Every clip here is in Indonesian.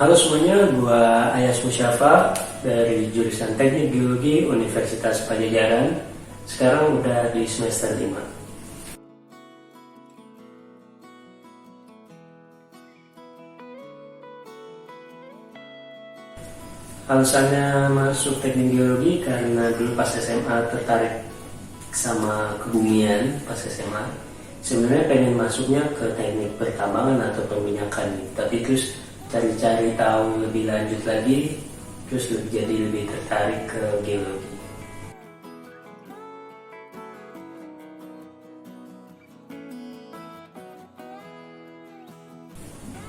Halo semuanya, gua Ayas Musyafa dari jurusan Teknik Geologi Universitas Padjadjaran. Sekarang udah di semester 5. Alasannya masuk teknik geologi karena dulu pas SMA tertarik sama kebumian pas SMA. Sebenarnya pengen masuknya ke teknik pertambangan atau perminyakan, tapi terus cari-cari tahu lebih lanjut lagi, terus jadi lebih tertarik ke geologi.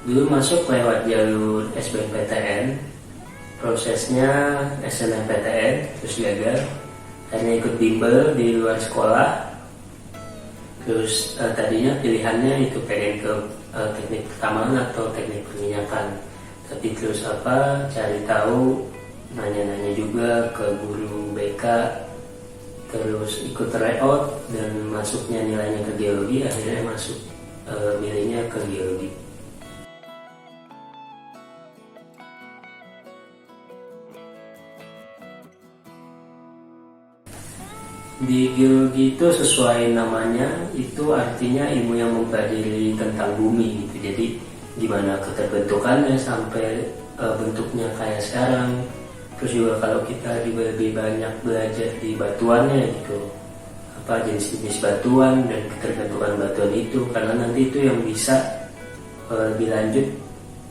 Dulu masuk lewat jalur SBMPTN, prosesnya SNMPTN, terus gagal. Akhirnya ikut bimbel di luar sekolah. Terus tadinya pilihannya itu pengen ke teknik pertambangan atau teknik perminyakan. Tapi terus cari tahu, nanya-nanya juga ke guru BK, terus ikut tryout dan masuknya nilainya ke geologi, akhirnya masuk milihnya ke geologi. Di geologi itu sesuai namanya, itu artinya ilmu yang mempelajari tentang bumi gitu. Jadi gimana keterbentukannya sampai bentuknya kayak sekarang. Terus juga kalau kita juga lebih banyak belajar di batuannya gitu, jenis-jenis batuan dan keterbentukan batuan itu, karena nanti itu yang bisa lebih lanjut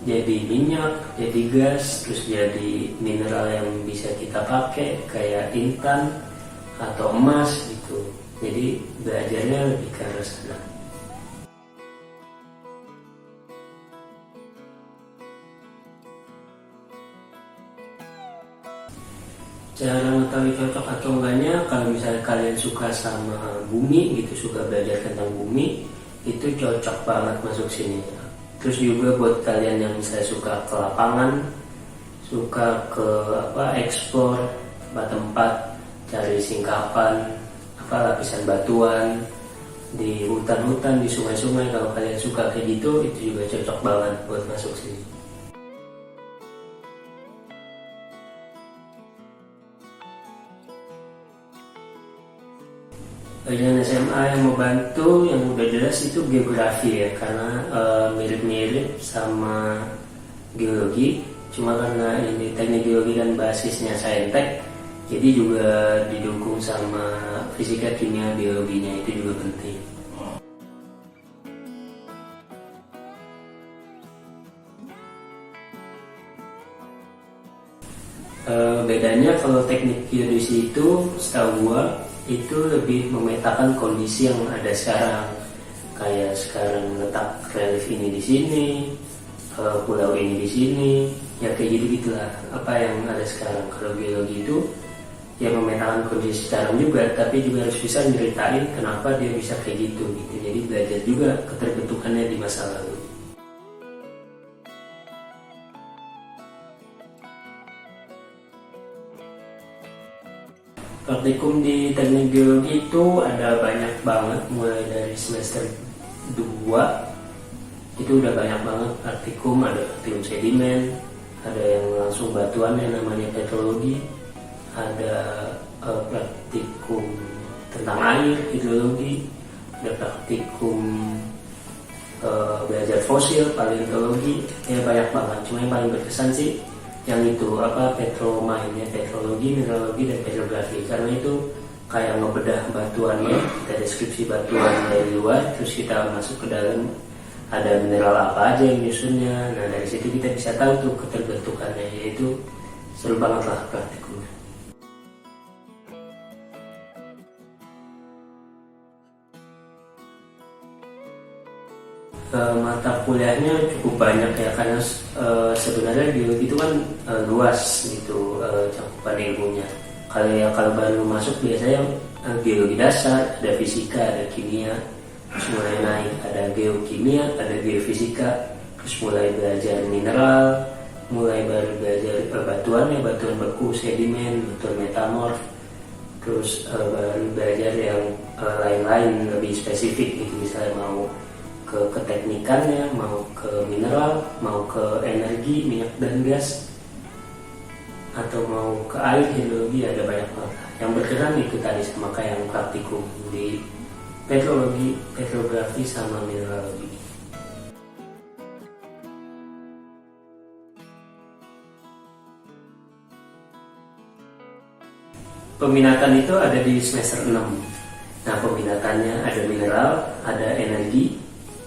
jadi minyak, jadi gas, terus jadi mineral yang bisa kita pakai kayak intan atau emas gitu. Jadi belajarnya lebih ke arah sana. Cara mengetahui cocok atau enggaknya, kalau misalnya kalian suka sama bumi gitu, suka belajar tentang bumi, itu cocok banget masuk sini. Terus juga buat kalian yang misalnya suka ke lapangan, suka ke eksplor tempat-tempat, cari singkapan, lapisan batuan di hutan-hutan, di sungai-sungai, kalau kalian suka kayak gitu, itu juga cocok banget buat masuk sini. Bagian SMA yang membantu, yang udah jelas itu geografi ya, karena mirip-mirip sama geologi, cuma karena ini teknik geologi dan basisnya saintek, jadi juga didukung sama fisika, kimia, biologinya, itu juga penting. Bedanya kalau teknik geodesi itu, setahu gua, itu lebih memetakan kondisi yang ada sekarang. Kayak sekarang letak relief ini di sini, pulau ini di sini, ya kayak gitu-gitulah apa yang ada sekarang. Kalau geologi itu ya memetakan kondisi sekarang juga, tapi juga harus bisa nyeritain kenapa dia bisa kayak gitu. Jadi belajar juga keterbentukannya di masa lalu. Praktikum di teknik geologi itu ada banyak banget, mulai dari semester 2 itu udah banyak banget praktikum. Ada praktikum sedimen, ada yang langsung batuannya namanya petrologi, ada praktikum tentang air, hidrologi, ada praktikum belajar fosil, paleontologi, ya banyak banget. Cuma yang paling berkesan sih yang itu petromine, petrologi, mineralogi, dan petrografi, karena itu kayak ngebedah batuannya, kita deskripsi batuan dari luar, terus kita masuk ke dalam, ada mineral apa aja yang nyusunnya. Nah dari situ kita bisa tahu tuh keterbentukannya, yaitu seru banget lah praktikumnya. Mata kuliahnya cukup banyak ya, karena sebenarnya geologi itu kan luas gitu cakupan ilmunya. Kalau baru masuk biasanya geologi dasar, ada fisika, ada kimia, terus mulai naik ada geokimia, ada geofisika, terus mulai belajar mineral, mulai baru belajar batuannya, batuan beku, sedimen, batuan metamorf, terus baru belajar yang lain-lain lebih spesifik gitu, misalnya mau ke keteknikannya, mau ke mineral, mau ke energi, minyak dan gas, atau mau ke air, hidrologi, ada banyak banget. Yang berkenan itu tadi sama kayak yang praktikum di petrologi, petrografi, sama mineralogi. Peminatan itu ada di semester 6. Nah, peminatannya ada mineral, ada energi.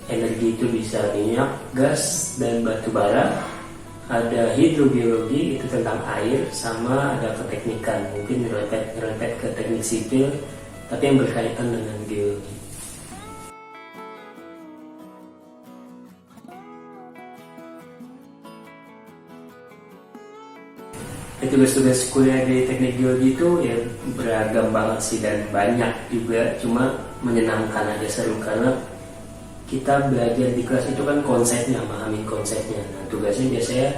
Energi itu bisa minyak, gas, dan batu bara. Ada hidrobiologi, itu tentang air, sama ada keteknikan. Mungkin nyerempet ke teknik sipil, tapi yang berkaitan dengan geologi. Tugas-tugas kuliah di teknik geologi itu ya beragam banget sih, dan banyak juga, cuma menyenangkan aja, seru karena kita belajar di kelas itu kan konsepnya, memahami konsepnya. Nah, tugasnya biasanya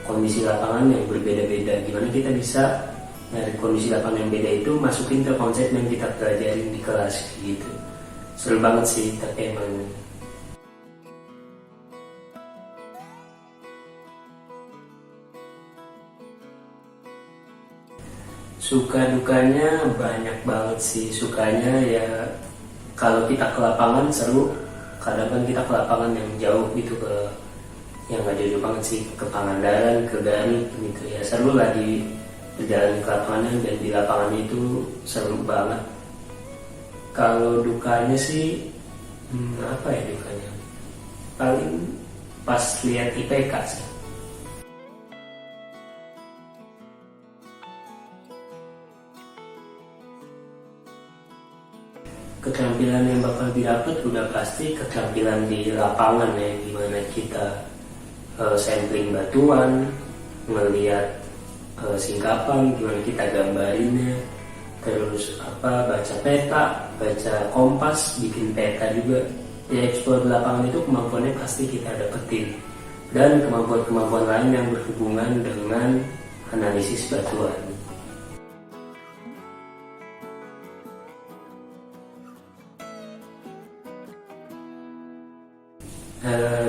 kondisi lapangan yang berbeda-beda, gimana kita bisa dari kondisi lapangan yang beda itu masukin ke konsep yang kita pelajarin di kelas gitu. Seru banget sih, tapi emang suka dukanya banyak banget sih. Sukanya ya kalau kita ke lapangan seru, kadang kan kita ke lapangan yang jauh gitu, ke yang gak jauh banget sih, ke Pangandaran, ke Garut gitu ya, seru lah di perjalanan ke lapangan, dan di lapangan itu seru banget. Kalau dukanya sih apa ya dukanya, paling pas lihat IPK sih. Keterampilan yang bakal didapat udah pasti keterampilan di lapangan ya, gimana kita sampling batuan, ngelihat singkapan, gimana kita gambarinnya, terus baca peta, baca kompas, bikin peta juga. Ya, eksplor di lapangan itu kemampuannya pasti kita dapetin, dan kemampuan-kemampuan lain yang berhubungan dengan analisis batuan.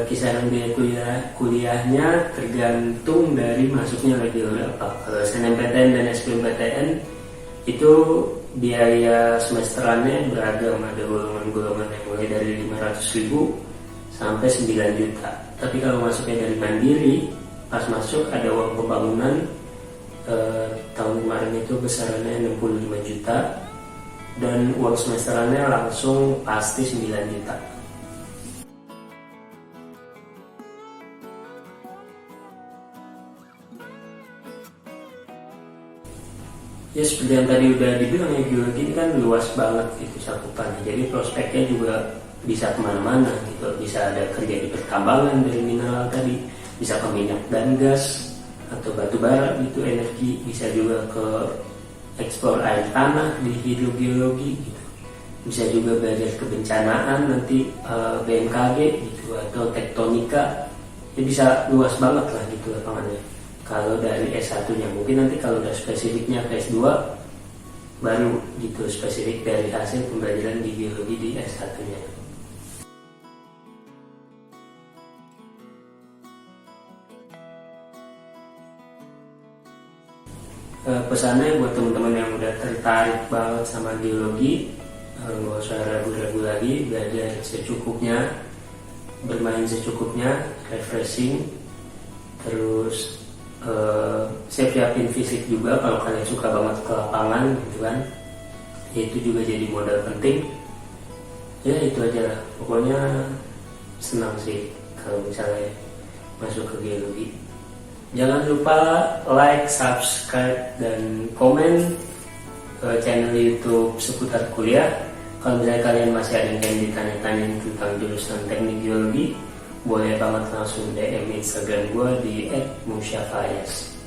Kisaran biaya kuliahnya tergantung dari masuknya lagi berapa. Kalau SNMPTN dan SBMPTN itu biaya semesterannya beragam, ada golongan-golongan yang mulai dari 500.000 sampai 9 juta. Tapi kalau masuknya dari mandiri, pas masuk ada uang pembangunan, tahun kemarin itu besarannya 65 juta, dan uang semesterannya langsung pasti 9 juta. Ya, seperti yang tadi udah dibilang ya, geologi ini kan luas banget itu cakupannya. Jadi prospeknya juga bisa kemana-mana gitu. Bisa ada kerja di pertambangan dari mineral tadi, bisa ke minyak dan gas atau batu bara gitu, energi. Bisa juga ke ekspor air tanah di hidrogeologi gitu. Bisa juga belajar kebencanaan nanti BMKG gitu, atau tektonika. Ya bisa luas banget lah gitu lapangannya. Kalau dari S1-nya, mungkin nanti kalau udah spesifiknya ke S2 baru gitu spesifik dari hasil pembelajaran di geologi di S1-nya. Pesannya buat teman-teman yang udah tertarik banget sama geologi, nggak usah ragu-ragu lagi, belajar secukupnya, bermain secukupnya, refreshing, terus siapin fisik juga kalau kalian suka banget ke lapangan gitu kan, ya itu juga jadi modal penting. Ya itu aja lah, pokoknya senang sih kalau misalnya masuk ke geologi. Jangan lupa like, subscribe, dan komen channel YouTube seputar kuliah. Kalau misalnya kalian masih ada yang ditanya-tanya tentang jurusan teknik geologi, boleh banget langsung DM Instagram gue di @musyafayas.